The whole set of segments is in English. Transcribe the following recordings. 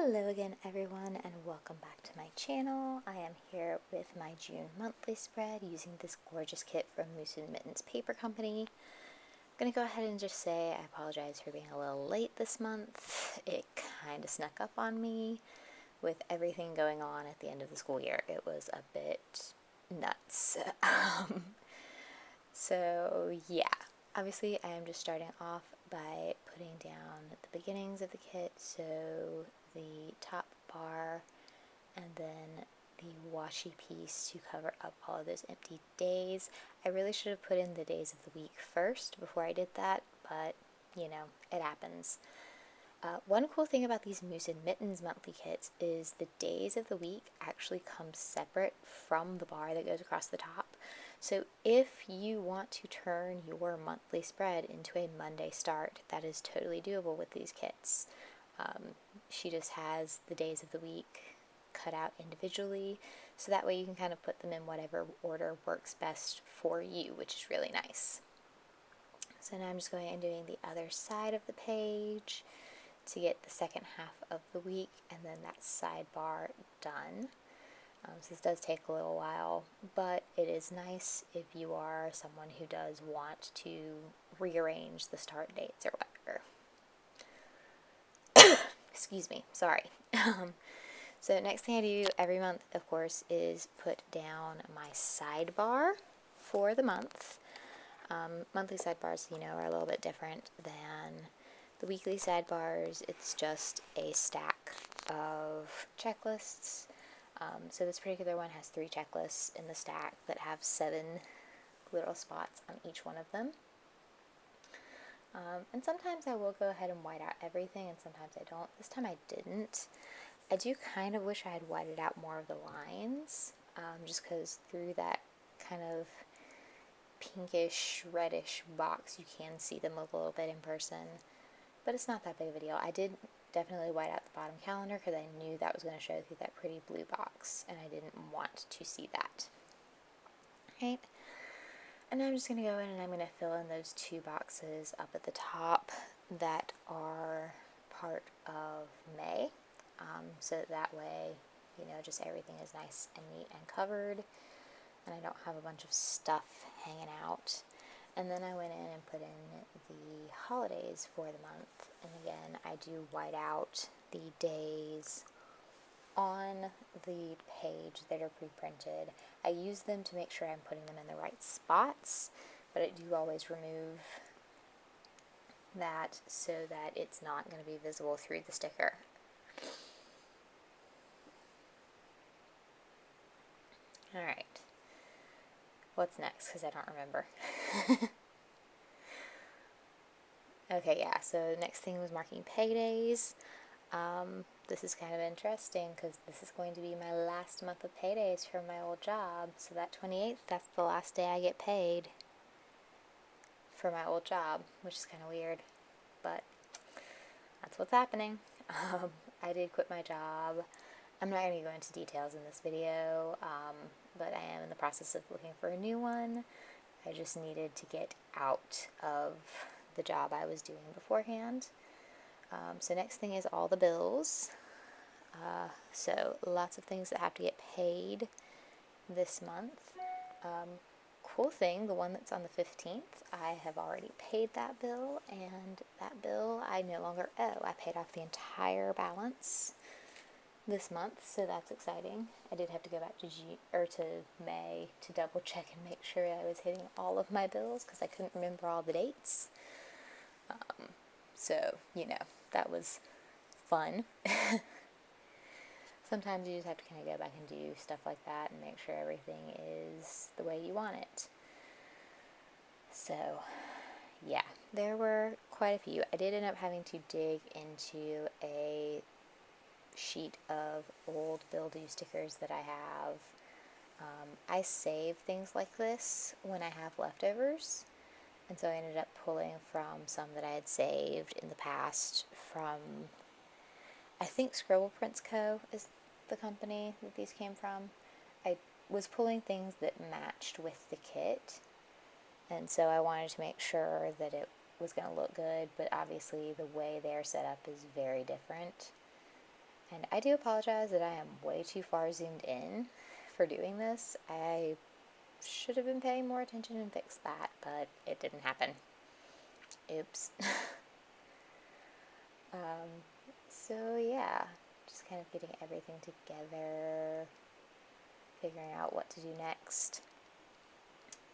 Hello again everyone, and welcome back to my channel. I am here with my June monthly spread using this gorgeous kit from Mittens Paper Company. I'm going to go ahead and just say I apologize for being a little late this month. It kind of snuck up on me with everything going on at the end of the school year. It was a bit nuts. So yeah, obviously I am just starting off by putting down the beginnings of the kit, so the top bar and then the washi piece to cover up all of those empty days. I really should have put in the days of the week first before I did that, but you know, it happens. One cool thing about these Mittens monthly kits is the days of the week actually come separate from the bar that goes across the top. So if you want to turn your monthly spread into a Monday start, that is totally doable with these kits. She just has the days of the week cut out individually, so that way you can kind of put them in whatever order works best for you, which is really nice. So now I'm just going and doing the other side of the page to get the second half of the week and then that sidebar done. So this does take a little while, but it is nice if you are someone who does want to rearrange the start dates or whatever. Excuse me, sorry. So next thing I do every month, of course, is put down my sidebar for the month. Monthly sidebars, you know, are a little bit different than the weekly sidebars. It's just a stack of checklists. So this particular one has 3 checklists in the stack that have 7 little spots on each one of them. And sometimes I will go ahead and white out everything, and sometimes I don't. This time I didn't. I do kind of wish I had whited out more of the lines, just because through that kind of pinkish, reddish box, you can see them a little bit in person, but it's not that big of a deal. I did definitely white out the bottom calendar because I knew that was going to show through that pretty blue box, and I didn't want to see that. Right? And now I'm just going to go in and I'm going to fill in those 2 boxes up at the top that are part of May, so that way, you know, just everything is nice and neat and covered, and I don't have a bunch of stuff hanging out. And then I went in and put in the holidays for the month, and again, I do white out the days on the page that are pre-printed. I use them to make sure I'm putting them in the right spots, but I do always remove that so that it's not going to be visible through the sticker. Alright, what's next? Because I don't remember. Okay, yeah, so next thing was marking paydays. This is kind of interesting because this is going to be my last month of paydays from my old job. So that 28th, that's the last day I get paid for my old job, which is kind of weird, but that's what's happening. I did quit my job. I'm not going to go into details in this video, but I am in the process of looking for a new one. I just needed to get out of the job I was doing beforehand. So next thing is all the bills. So lots of things that have to get paid this month. Cool thing, the one that's on the 15th, I have already paid that bill, and that bill I no longer owe. I paid off the entire balance this month, so that's exciting. I did have to go back to May to double check and make sure I was hitting all of my bills because I couldn't remember all the dates. So, you know, that was fun. Sometimes you just have to kind of go back and do stuff like that and make sure everything is the way you want it. So, yeah, there were quite a few. I did end up having to dig into a sheet of old bill due stickers that I have. I save things like this when I have leftovers, and so I ended up pulling from some that I had saved in the past from, I think Scribble Prints Co. is the company that these came from. I was pulling things that matched with the kit, and so I wanted to make sure that it was going to look good, but obviously the way they're set up is very different. And I do apologize that I am way too far zoomed in for doing this. I should have been paying more attention and fixed that, but it didn't happen. Oops. So yeah, just kind of getting everything together, figuring out what to do next.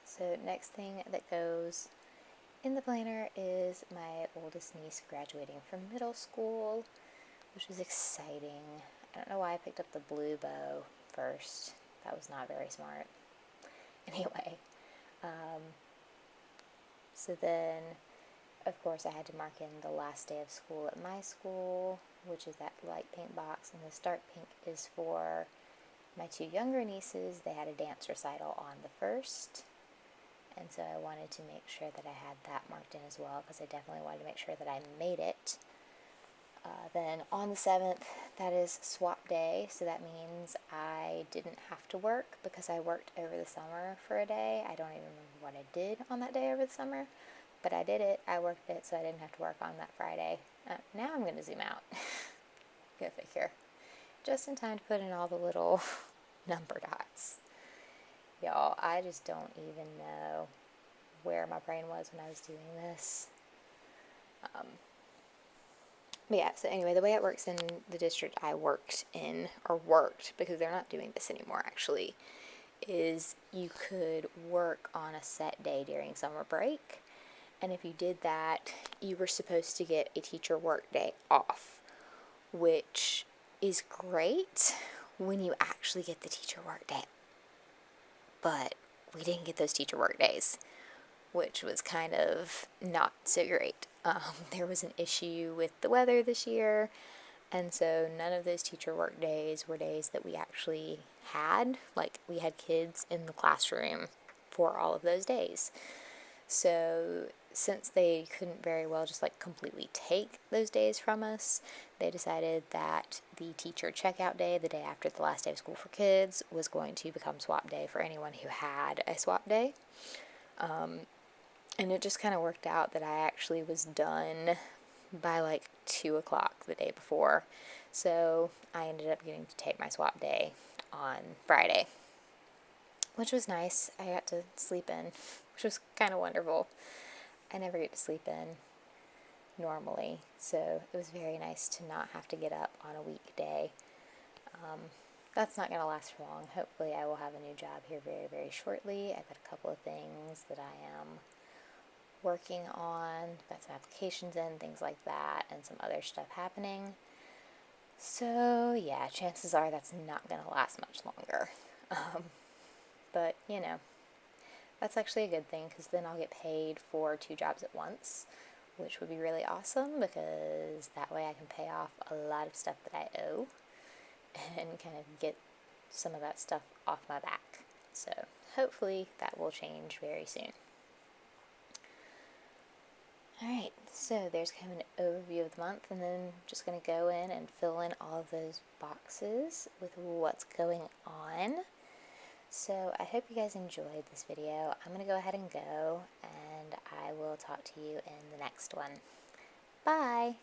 So next thing that goes in the planner is my oldest niece graduating from middle school, which was exciting. I don't know why I picked up the blue bow first. That was not very smart. Anyway, so then, of course, I had to mark in the last day of school at my school, which is that light pink box, and this dark pink is for my two younger nieces. They had a dance recital on the 1st, and so I wanted to make sure that I had that marked in as well, because I definitely wanted to make sure that I made it. Then on the 7th, that is swap day, so that means I didn't have to work because I worked over the summer for a day. I don't even remember what I did on that day over the summer, but I did it. I worked it, so I didn't have to work on that Friday. Now I'm going to zoom out. Go figure. Just in time to put in all the little number dots. Y'all, I just don't even know where my brain was when I was doing this. But yeah, so anyway, the way it works in the district I worked in, or worked, because they're not doing this anymore actually, is you could work on a set day during summer break. And if you did that, you were supposed to get a teacher work day off, which is great when you actually get the teacher work day. But we didn't get those teacher work days, which was kind of not so great. There was an issue with the weather this year, and so none of those teacher work days were days that we actually had. Like, we had kids in the classroom for all of those days. So since they couldn't very well just like completely take those days from us, they decided that the teacher checkout day, the day after the last day of school for kids, was going to become swap day for anyone who had a swap day. And it just kind of worked out that I actually was done by like 2 o'clock the day before. So I ended up getting to take my swap day on Friday, which was nice. I got to sleep in, which was kind of wonderful. I never get to sleep in normally, so it was very nice to not have to get up on a weekday. That's not going to last for long. Hopefully I will have a new job here very, very shortly. I've got a couple of things that I am working on, got some applications in, things like that, and some other stuff happening. So yeah, chances are that's not going to last much longer. But, you know, that's actually a good thing, because then I'll get paid for 2 jobs at once, which would be really awesome, because that way I can pay off a lot of stuff that I owe and kind of get some of that stuff off my back. So hopefully that will change very soon. Alright, so there's kind of an overview of the month, and then I'm just going to go in and fill in all of those boxes with what's going on. So I hope you guys enjoyed this video. I'm going to go ahead and go, and I will talk to you in the next one. Bye!